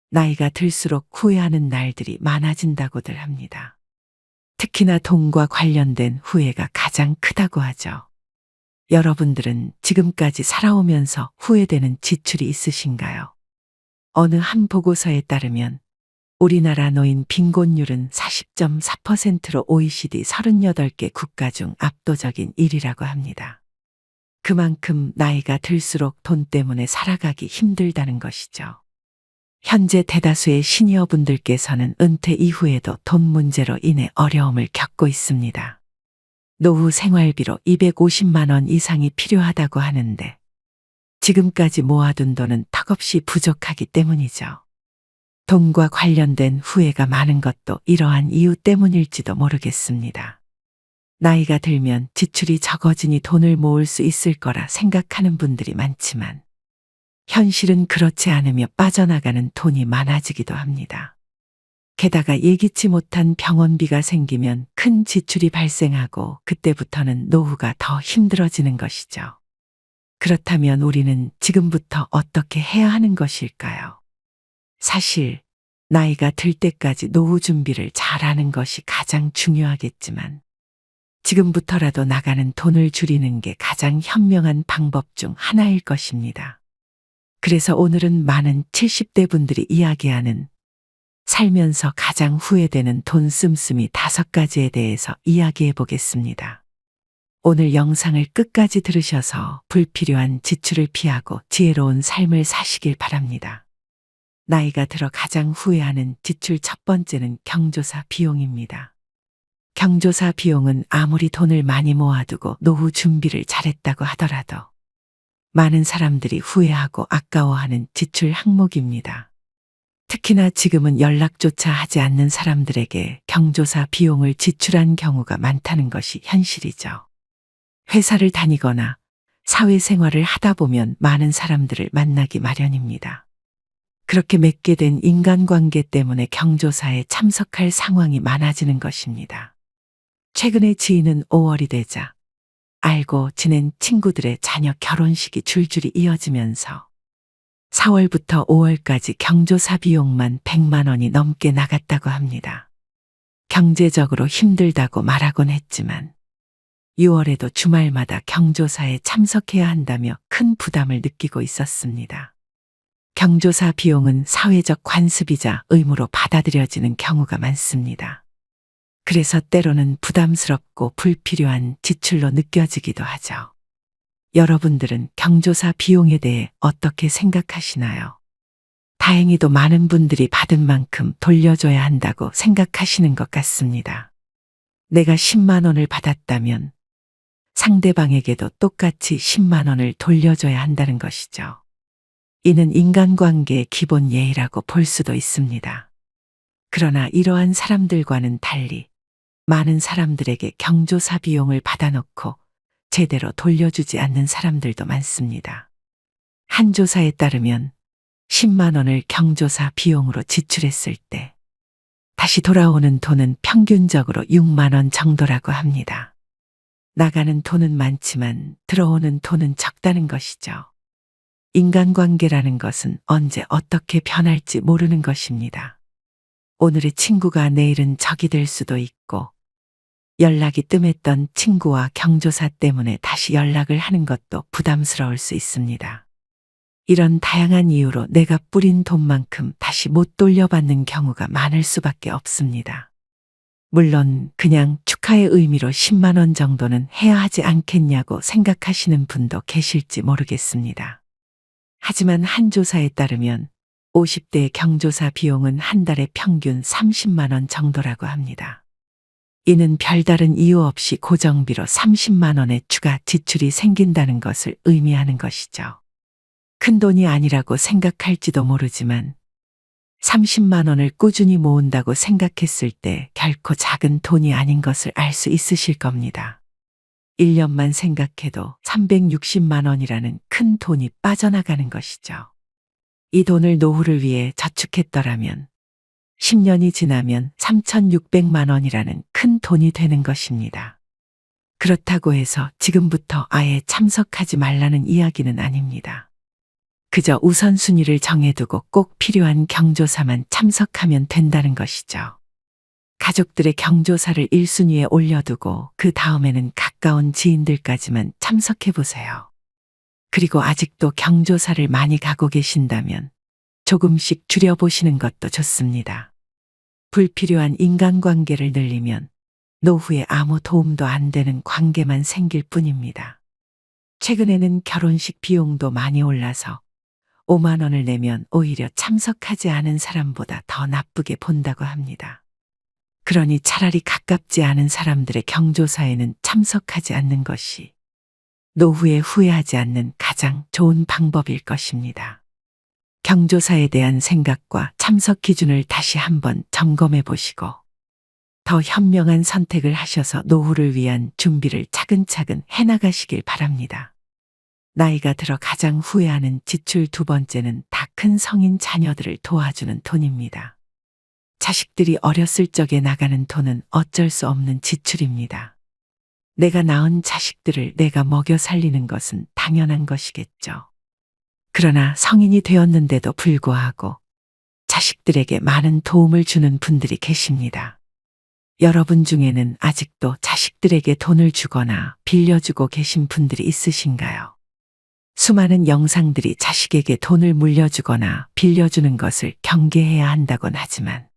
나이가 들수록 후회하는 날들이 많아진다고들 합니다. 특히나 돈과 관련된 후회가 가장 크다고 하죠. 여러분들은 지금까지 살아오면서 후회되는 지출이 있으신가요? 어느 한 보고서에 따르면 우리나라 노인 빈곤율은 40.4%로 OECD 38개 국가 중 압도적인 1위라고 합니다. 그만큼 나이가 들수록 돈 때문에 살아가기 힘들다는 것이죠. 현재 대다수의 시니어분들께서는 은퇴 이후에도 돈 문제로 인해 어려움을 겪고 있습니다. 노후 생활비로 250만 원 이상이 필요하다고 하는데 지금까지 모아둔 돈은 턱없이 부족하기 때문이죠. 돈과 관련된 후회가 많은 것도 이러한 이유 때문일지도 모르겠습니다. 나이가 들면 지출이 적어지니 돈을 모을 수 있을 거라 생각하는 분들이 많지만 현실은 그렇지 않으며 빠져나가는 돈이 많아지기도 합니다. 게다가 예기치 못한 병원비가 생기면 큰 지출이 발생하고 그때부터는 노후가 더 힘들어지는 것이죠. 그렇다면 우리는 지금부터 어떻게 해야 하는 것일까요? 사실 나이가 들 때까지 노후 준비를 잘하는 것이 가장 중요하겠지만 지금부터라도 나가는 돈을 줄이는 게 가장 현명한 방법 중 하나일 것입니다. 그래서 오늘은 많은 70대 분들이 이야기하는 살면서 가장 후회되는 돈 씀씀이 5가지에 대해서 이야기해 보겠습니다. 오늘 영상을 끝까지 들으셔서 불필요한 지출을 피하고 지혜로운 삶을 사시길 바랍니다. 나이가 들어 가장 후회하는 지출 첫 번째는 경조사 비용입니다. 경조사 비용은 아무리 돈을 많이 모아두고 노후 준비를 잘했다고 하더라도 많은 사람들이 후회하고 아까워하는 지출 항목입니다. 특히나 지금은 연락조차 하지 않는 사람들에게 경조사 비용을 지출한 경우가 많다는 것이 현실이죠. 회사를 다니거나 사회생활을 하다 보면 많은 사람들을 만나기 마련입니다. 그렇게 맺게 된 인간관계 때문에 경조사에 참석할 상황이 많아지는 것입니다. 최근에 지인은 5월이 되자 알고 지낸 친구들의 자녀 결혼식이 줄줄이 이어지면서 4월부터 5월까지 경조사 비용만 100만 원이 넘게 나갔다고 합니다. 경제적으로 힘들다고 말하곤 했지만 6월에도 주말마다 경조사에 참석해야 한다며 큰 부담을 느끼고 있었습니다. 경조사 비용은 사회적 관습이자 의무로 받아들여지는 경우가 많습니다. 그래서 때로는 부담스럽고 불필요한 지출로 느껴지기도 하죠. 여러분들은 경조사 비용에 대해 어떻게 생각하시나요? 다행히도 많은 분들이 받은 만큼 돌려줘야 한다고 생각하시는 것 같습니다. 내가 10만 원을 받았다면 상대방에게도 똑같이 10만 원을 돌려줘야 한다는 것이죠. 이는 인간관계의 기본 예의라고 볼 수도 있습니다. 그러나 이러한 사람들과는 달리 많은 사람들에게 경조사 비용을 받아놓고 제대로 돌려주지 않는 사람들도 많습니다. 한 조사에 따르면 10만 원을 경조사 비용으로 지출했을 때 다시 돌아오는 돈은 평균적으로 6만 원 정도라고 합니다. 나가는 돈은 많지만 들어오는 돈은 적다는 것이죠. 인간관계라는 것은 언제 어떻게 변할지 모르는 것입니다. 오늘의 친구가 내일은 적이 될 수도 있고 연락이 뜸했던 친구와 경조사 때문에 다시 연락을 하는 것도 부담스러울 수 있습니다. 이런 다양한 이유로 내가 뿌린 돈만큼 다시 못 돌려받는 경우가 많을 수밖에 없습니다. 물론 그냥 축하의 의미로 10만 원 정도는 해야 하지 않겠냐고 생각하시는 분도 계실지 모르겠습니다. 하지만 한 조사에 따르면 50대 경조사 비용은 한 달에 평균 30만 원 정도라고 합니다. 이는 별다른 이유 없이 고정비로 30만 원의 추가 지출이 생긴다는 것을 의미하는 것이죠. 큰 돈이 아니라고 생각할지도 모르지만 30만 원을 꾸준히 모은다고 생각했을 때 결코 작은 돈이 아닌 것을 알 수 있으실 겁니다. 1년만 생각해도 360만 원이라는 큰 돈이 빠져나가는 것이죠. 이 돈을 노후를 위해 저축했더라면 10년이 지나면 3,600만 원이라는 큰 돈이 되는 것입니다. 그렇다고 해서 지금부터 아예 참석하지 말라는 이야기는 아닙니다. 그저 우선순위를 정해두고 꼭 필요한 경조사만 참석하면 된다는 것이죠. 가족들의 경조사를 1순위에 올려두고 그 다음에는 가까운 지인들까지만 참석해 보세요. 그리고 아직도 경조사를 많이 가고 계신다면 조금씩 줄여보시는 것도 좋습니다. 불필요한 인간관계를 늘리면 노후에 아무 도움도 안 되는 관계만 생길 뿐입니다. 최근에는 결혼식 비용도 많이 올라서 5만 원을 내면 오히려 참석하지 않은 사람보다 더 나쁘게 본다고 합니다. 그러니 차라리 가깝지 않은 사람들의 경조사에는 참석하지 않는 것이 노후에 후회하지 않는 가장 좋은 방법일 것입니다. 경조사에 대한 생각과 참석 기준을 다시 한번 점검해 보시고 더 현명한 선택을 하셔서 노후를 위한 준비를 차근차근 해나가시길 바랍니다. 나이가 들어 가장 후회하는 지출 두 번째는 다 큰 성인 자녀들을 도와주는 돈입니다. 자식들이 어렸을 적에 나가는 돈은 어쩔 수 없는 지출입니다. 내가 낳은 자식들을 내가 먹여 살리는 것은 당연한 것이겠죠. 그러나 성인이 되었는데도 불구하고 자식들에게 많은 도움을 주는 분들이 계십니다. 여러분 중에는 아직도 자식들에게 돈을 주거나 빌려주고 계신 분들이 있으신가요? 수많은 영상들이 자식에게 돈을 물려주거나 빌려주는 것을 경계해야 한다곤 하지만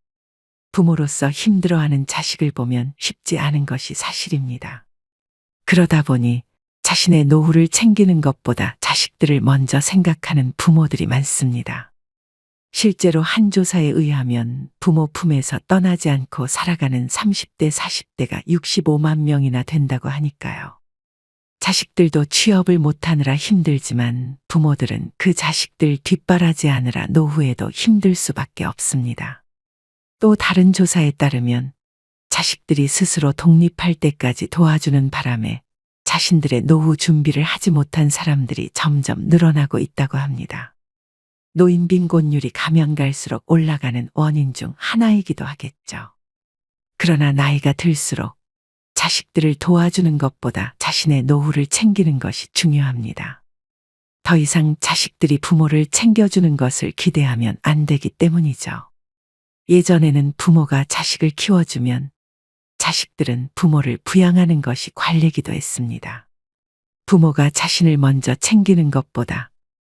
부모로서 힘들어하는 자식을 보면 쉽지 않은 것이 사실입니다. 그러다 보니 자신의 노후를 챙기는 것보다 자식들을 먼저 생각하는 부모들이 많습니다. 실제로 한 조사에 의하면 부모 품에서 떠나지 않고 살아가는 30대, 40대가 65만 명이나 된다고 하니까요. 자식들도 취업을 못하느라 힘들지만 부모들은 그 자식들 뒷바라지하느라 노후에도 힘들 수밖에 없습니다. 또 다른 조사에 따르면 자식들이 스스로 독립할 때까지 도와주는 바람에 자신들의 노후 준비를 하지 못한 사람들이 점점 늘어나고 있다고 합니다. 노인 빈곤율이 가면 갈수록 올라가는 원인 중 하나이기도 하겠죠. 그러나 나이가 들수록 자식들을 도와주는 것보다 자신의 노후를 챙기는 것이 중요합니다. 더 이상 자식들이 부모를 챙겨주는 것을 기대하면 안 되기 때문이죠. 예전에는 부모가 자식을 키워주면 자식들은 부모를 부양하는 것이 관례기도 했습니다. 부모가 자신을 먼저 챙기는 것보다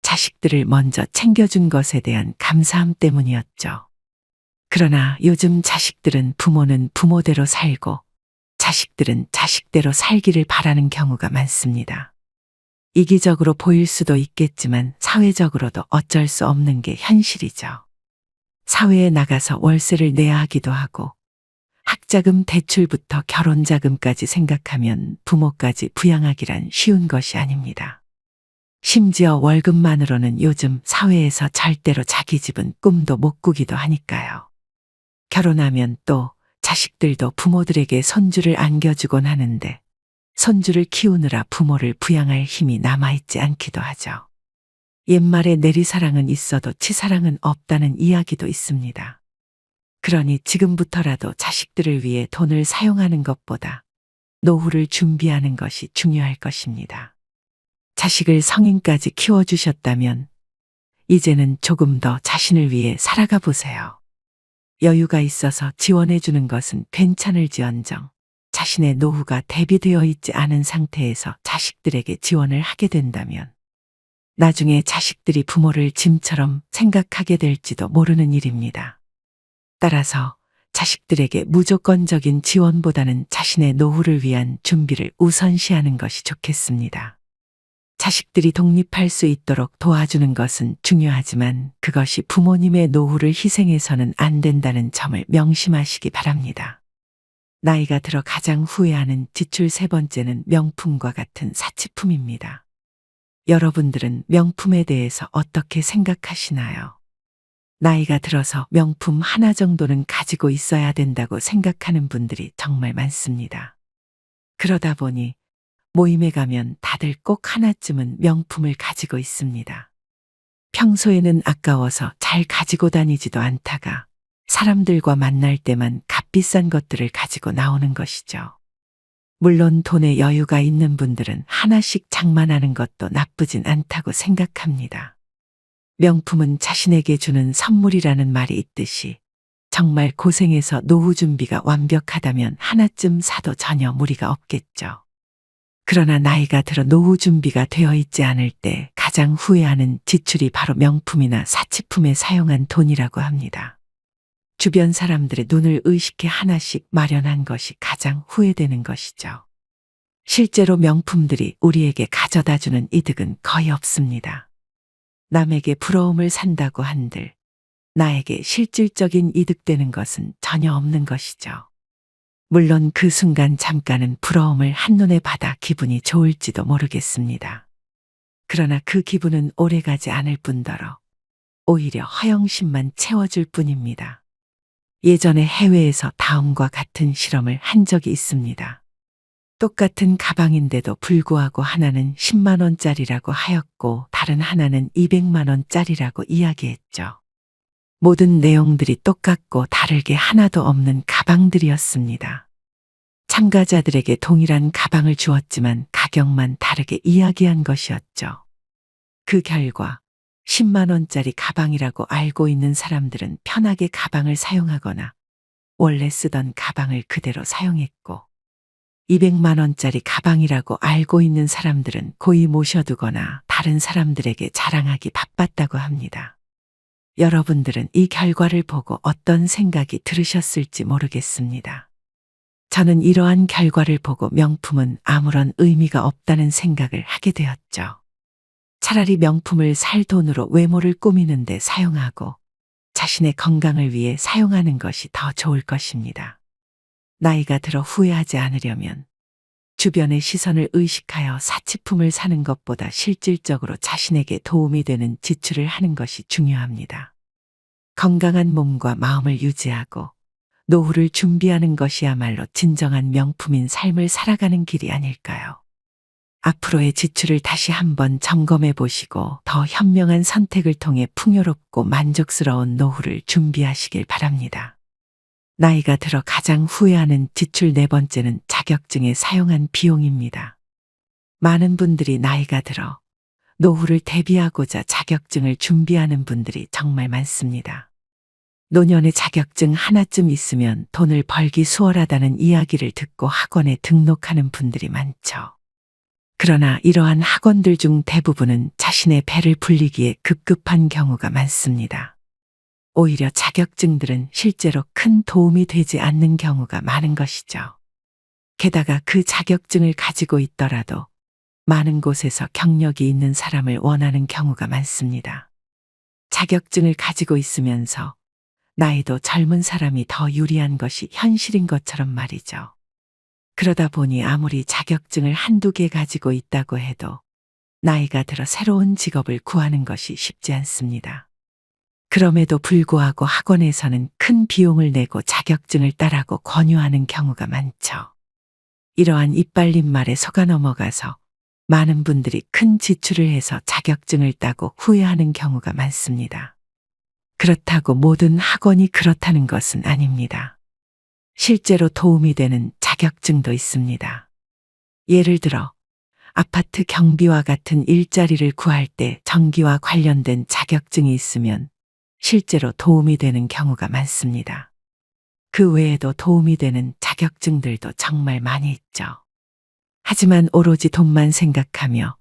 자식들을 먼저 챙겨준 것에 대한 감사함 때문이었죠. 그러나 요즘 자식들은 부모는 부모대로 살고 자식들은 자식대로 살기를 바라는 경우가 많습니다. 이기적으로 보일 수도 있겠지만 사회적으로도 어쩔 수 없는 게 현실이죠. 사회에 나가서 월세를 내야 하기도 하고 학자금 대출부터 결혼자금까지 생각하면 부모까지 부양하기란 쉬운 것이 아닙니다. 심지어 월급만으로는 요즘 사회에서 절대로 자기 집은 꿈도 못 꾸기도 하니까요. 결혼하면 또 자식들도 부모들에게 손주를 안겨주곤 하는데 손주를 키우느라 부모를 부양할 힘이 남아있지 않기도 하죠. 옛말에 내리사랑은 있어도 치사랑은 없다는 이야기도 있습니다. 그러니 지금부터라도 자식들을 위해 돈을 사용하는 것보다 노후를 준비하는 것이 중요할 것입니다. 자식을 성인까지 키워주셨다면 이제는 조금 더 자신을 위해 살아가 보세요. 여유가 있어서 지원해주는 것은 괜찮을지언정 자신의 노후가 대비되어 있지 않은 상태에서 자식들에게 지원을 하게 된다면 나중에 자식들이 부모를 짐처럼 생각하게 될지도 모르는 일입니다. 따라서 자식들에게 무조건적인 지원보다는 자신의 노후를 위한 준비를 우선시하는 것이 좋겠습니다. 자식들이 독립할 수 있도록 도와주는 것은 중요하지만 그것이 부모님의 노후를 희생해서는 안 된다는 점을 명심하시기 바랍니다. 나이가 들어 가장 후회하는 지출 세 번째는 명품과 같은 사치품입니다. 여러분들은 명품에 대해서 어떻게 생각하시나요? 나이가 들어서 명품 하나 정도는 가지고 있어야 된다고 생각하는 분들이 정말 많습니다. 그러다 보니 모임에 가면 다들 꼭 하나쯤은 명품을 가지고 있습니다. 평소에는 아까워서 잘 가지고 다니지도 않다가 사람들과 만날 때만 값비싼 것들을 가지고 나오는 것이죠. 물론 돈에 여유가 있는 분들은 하나씩 장만하는 것도 나쁘진 않다고 생각합니다. 명품은 자신에게 주는 선물이라는 말이 있듯이 정말 고생해서 노후 준비가 완벽하다면 하나쯤 사도 전혀 무리가 없겠죠. 그러나 나이가 들어 노후 준비가 되어 있지 않을 때 가장 후회하는 지출이 바로 명품이나 사치품에 사용한 돈이라고 합니다. 주변 사람들의 눈을 의식해 하나씩 마련한 것이 가장 후회되는 것이죠. 실제로 명품들이 우리에게 가져다 주는 이득은 거의 없습니다. 남에게 부러움을 산다고 한들 나에게 실질적인 이득되는 것은 전혀 없는 것이죠. 물론 그 순간 잠깐은 부러움을 한눈에 받아 기분이 좋을지도 모르겠습니다. 그러나 그 기분은 오래가지 않을 뿐더러 오히려 허영심만 채워줄 뿐입니다. 예전에 해외에서 다음과 같은 실험을 한 적이 있습니다. 똑같은 가방인데도 불구하고 하나는 10만 원짜리라고 하였고 다른 하나는 200만 원짜리라고 이야기했죠. 모든 내용들이 똑같고 다를 게 하나도 없는 가방들이었습니다. 참가자들에게 동일한 가방을 주었지만 가격만 다르게 이야기한 것이었죠. 그 결과 10만 원짜리 가방이라고 알고 있는 사람들은 편하게 가방을 사용하거나 원래 쓰던 가방을 그대로 사용했고 200만 원짜리 가방이라고 알고 있는 사람들은 고이 모셔두거나 다른 사람들에게 자랑하기 바빴다고 합니다. 여러분들은 이 결과를 보고 어떤 생각이 들으셨을지 모르겠습니다. 저는 이러한 결과를 보고 명품은 아무런 의미가 없다는 생각을 하게 되었죠. 차라리 명품을 살 돈으로 외모를 꾸미는 데 사용하고 자신의 건강을 위해 사용하는 것이 더 좋을 것입니다. 나이가 들어 후회하지 않으려면 주변의 시선을 의식하여 사치품을 사는 것보다 실질적으로 자신에게 도움이 되는 지출을 하는 것이 중요합니다. 건강한 몸과 마음을 유지하고 노후를 준비하는 것이야말로 진정한 명품인 삶을 살아가는 길이 아닐까요? 앞으로의 지출을 다시 한번 점검해 보시고 더 현명한 선택을 통해 풍요롭고 만족스러운 노후를 준비하시길 바랍니다. 나이가 들어 가장 후회하는 지출 네 번째는 자격증에 사용한 비용입니다. 많은 분들이 나이가 들어 노후를 대비하고자 자격증을 준비하는 분들이 정말 많습니다. 노년의 자격증 하나쯤 있으면 돈을 벌기 수월하다는 이야기를 듣고 학원에 등록하는 분들이 많죠. 그러나 이러한 학원들 중 대부분은 자신의 배를 불리기에 급급한 경우가 많습니다. 오히려 자격증들은 실제로 큰 도움이 되지 않는 경우가 많은 것이죠. 게다가 그 자격증을 가지고 있더라도 많은 곳에서 경력이 있는 사람을 원하는 경우가 많습니다. 자격증을 가지고 있으면서 나이도 젊은 사람이 더 유리한 것이 현실인 것처럼 말이죠. 그러다 보니 아무리 자격증을 한두 개 가지고 있다고 해도 나이가 들어 새로운 직업을 구하는 것이 쉽지 않습니다. 그럼에도 불구하고 학원에서는 큰 비용을 내고 자격증을 따라고 권유하는 경우가 많죠. 이러한 이빨린 말에 속아 넘어가서 많은 분들이 큰 지출을 해서 자격증을 따고 후회하는 경우가 많습니다. 그렇다고 모든 학원이 그렇다는 것은 아닙니다. 실제로 도움이 되는 자격증도 있습니다. 예를 들어 아파트 경비와 같은 일자리를 구할 때 전기와 관련된 자격증이 있으면 실제로 도움이 되는 경우가 많습니다. 그 외에도 도움이 되는 자격증들도 정말 많이 있죠. 하지만 오로지 돈만 생각하며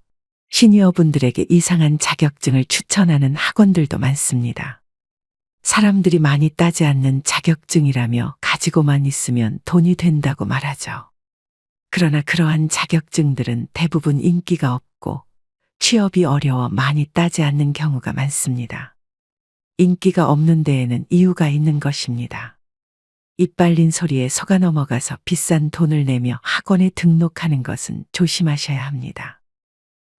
시니어분들에게 이상한 자격증을 추천하는 학원들도 많습니다. 사람들이 많이 따지 않는 자격증이라며 가지고만 있으면 돈이 된다고 말하죠. 그러나 그러한 자격증들은 대부분 인기가 없고 취업이 어려워 많이 따지 않는 경우가 많습니다. 인기가 없는 데에는 이유가 있는 것입니다. 이빨린 소리에 속아 넘어가서 비싼 돈을 내며 학원에 등록하는 것은 조심하셔야 합니다.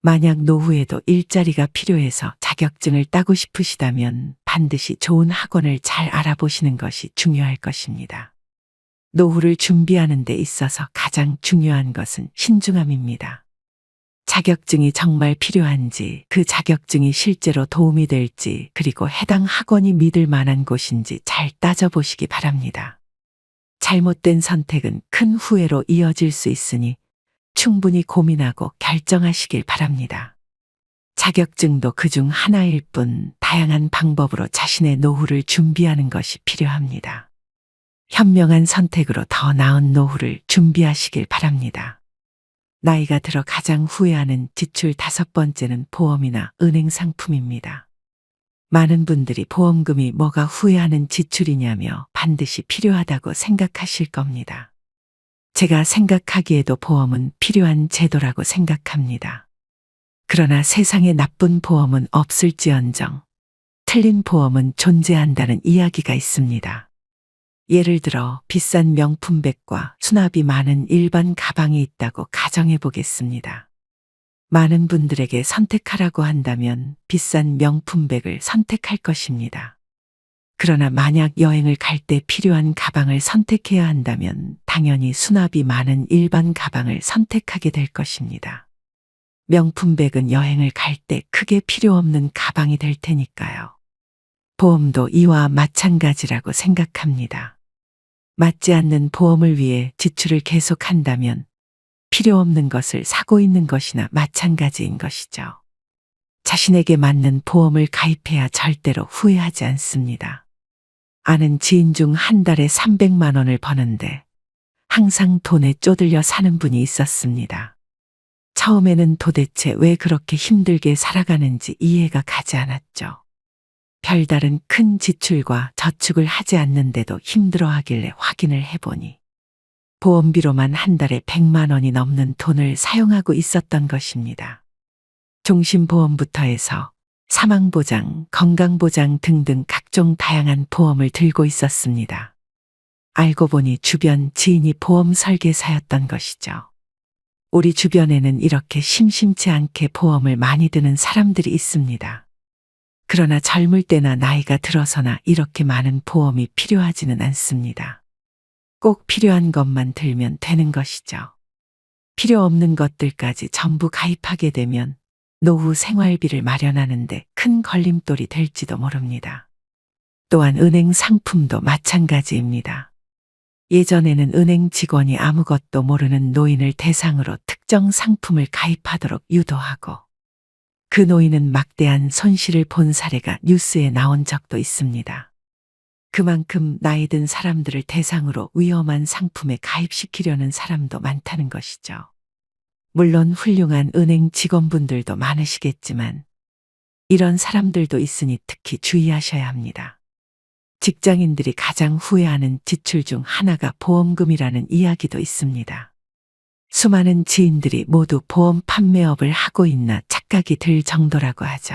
만약 노후에도 일자리가 필요해서 자격증을 따고 싶으시다면 반드시 좋은 학원을 잘 알아보시는 것이 중요할 것입니다. 노후를 준비하는 데 있어서 가장 중요한 것은 신중함입니다. 자격증이 정말 필요한지, 그 자격증이 실제로 도움이 될지, 그리고 해당 학원이 믿을 만한 곳인지 잘 따져보시기 바랍니다. 잘못된 선택은 큰 후회로 이어질 수 있으니 충분히 고민하고 결정하시길 바랍니다. 자격증도 그중 하나일 뿐 다양한 방법으로 자신의 노후를 준비하는 것이 필요합니다. 현명한 선택으로 더 나은 노후를 준비하시길 바랍니다. 나이가 들어 가장 후회하는 지출 5번째는 보험이나 은행 상품입니다. 많은 분들이 보험금이 뭐가 후회하는 지출이냐며 반드시 필요하다고 생각하실 겁니다. 제가 생각하기에도 보험은 필요한 제도라고 생각합니다. 그러나 세상에 나쁜 보험은 없을지언정 틀린 보험은 존재한다는 이야기가 있습니다. 예를 들어 비싼 명품백과 수납이 많은 일반 가방이 있다고 가정해 보겠습니다. 많은 분들에게 선택하라고 한다면 비싼 명품백을 선택할 것입니다. 그러나 만약 여행을 갈 때 필요한 가방을 선택해야 한다면 당연히 수납이 많은 일반 가방을 선택하게 될 것입니다. 명품백은 여행을 갈 때 크게 필요 없는 가방이 될 테니까요. 보험도 이와 마찬가지라고 생각합니다. 맞지 않는 보험을 위해 지출을 계속한다면 필요 없는 것을 사고 있는 것이나 마찬가지인 것이죠. 자신에게 맞는 보험을 가입해야 절대로 후회하지 않습니다. 아는 지인 중 한 달에 300만 원을 버는데 항상 돈에 쪼들려 사는 분이 있었습니다. 처음에는 도대체 왜 그렇게 힘들게 살아가는지 이해가 가지 않았죠. 별다른 큰 지출과 저축을 하지 않는데도 힘들어하길래 확인을 해보니 보험비로만 한 달에 100만 원이 넘는 돈을 사용하고 있었던 것입니다. 종신보험부터 해서 사망보장, 건강보장 등등 각종 다양한 보험을 들고 있었습니다. 알고 보니 주변 지인이 보험 설계사였던 것이죠. 우리 주변에는 이렇게 심심치 않게 보험을 많이 드는 사람들이 있습니다. 그러나 젊을 때나 나이가 들어서나 이렇게 많은 보험이 필요하지는 않습니다. 꼭 필요한 것만 들면 되는 것이죠. 필요 없는 것들까지 전부 가입하게 되면 노후 생활비를 마련하는데 큰 걸림돌이 될지도 모릅니다. 또한 은행 상품도 마찬가지입니다. 예전에는 은행 직원이 아무것도 모르는 노인을 대상으로 특정 상품을 가입하도록 유도하고 그 노인은 막대한 손실을 본 사례가 뉴스에 나온 적도 있습니다. 그만큼 나이 든 사람들을 대상으로 위험한 상품에 가입시키려는 사람도 많다는 것이죠. 물론 훌륭한 은행 직원분들도 많으시겠지만 이런 사람들도 있으니 특히 주의하셔야 합니다. 직장인들이 가장 후회하는 지출 중 하나가 보험금이라는 이야기도 있습니다. 수많은 지인들이 모두 보험 판매업을 하고 있나 착각이 들 정도라고 하죠.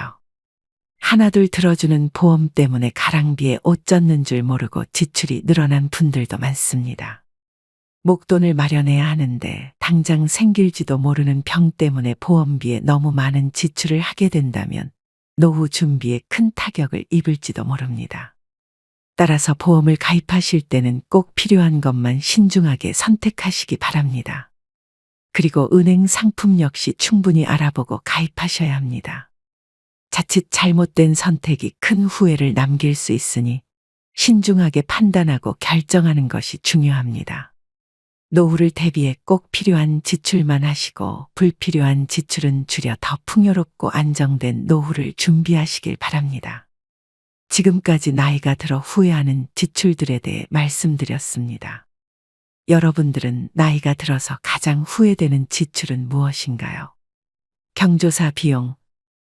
하나둘 들어주는 보험 때문에 가랑비에 옷 젖는 줄 모르고 지출이 늘어난 분들도 많습니다. 목돈을 마련해야 하는데 당장 생길지도 모르는 병 때문에 보험비에 너무 많은 지출을 하게 된다면 노후 준비에 큰 타격을 입을지도 모릅니다. 따라서 보험을 가입하실 때는 꼭 필요한 것만 신중하게 선택하시기 바랍니다. 그리고 은행 상품 역시 충분히 알아보고 가입하셔야 합니다. 자칫 잘못된 선택이 큰 후회를 남길 수 있으니 신중하게 판단하고 결정하는 것이 중요합니다. 노후를 대비해 꼭 필요한 지출만 하시고 불필요한 지출은 줄여 더 풍요롭고 안정된 노후를 준비하시길 바랍니다. 지금까지 나이가 들어 후회하는 지출들에 대해 말씀드렸습니다. 여러분들은 나이가 들어서 가장 후회되는 지출은 무엇인가요? 경조사 비용,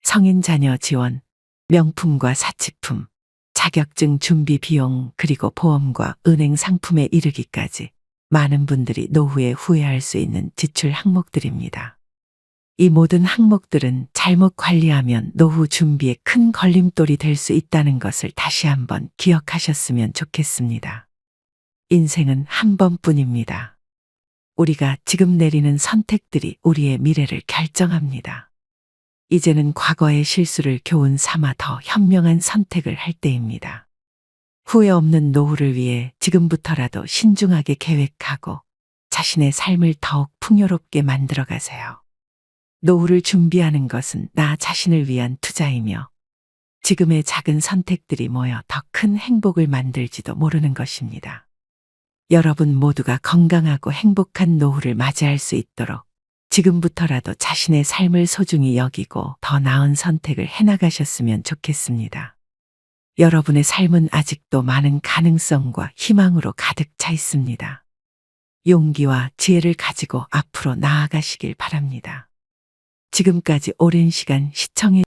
성인 자녀 지원, 명품과 사치품, 자격증 준비 비용 그리고 보험과 은행 상품에 이르기까지 많은 분들이 노후에 후회할 수 있는 지출 항목들입니다. 이 모든 항목들은 잘못 관리하면 노후 준비에 큰 걸림돌이 될 수 있다는 것을 다시 한번 기억하셨으면 좋겠습니다. 인생은 한 번뿐입니다. 우리가 지금 내리는 선택들이 우리의 미래를 결정합니다. 이제는 과거의 실수를 교훈 삼아 더 현명한 선택을 할 때입니다. 후회 없는 노후를 위해 지금부터라도 신중하게 계획하고 자신의 삶을 더욱 풍요롭게 만들어 가세요. 노후를 준비하는 것은 나 자신을 위한 투자이며 지금의 작은 선택들이 모여 더 큰 행복을 만들지도 모르는 것입니다. 여러분 모두가 건강하고 행복한 노후를 맞이할 수 있도록 지금부터라도 자신의 삶을 소중히 여기고 더 나은 선택을 해나가셨으면 좋겠습니다. 여러분의 삶은 아직도 많은 가능성과 희망으로 가득 차 있습니다. 용기와 지혜를 가지고 앞으로 나아가시길 바랍니다. 지금까지 오랜 시간 시청해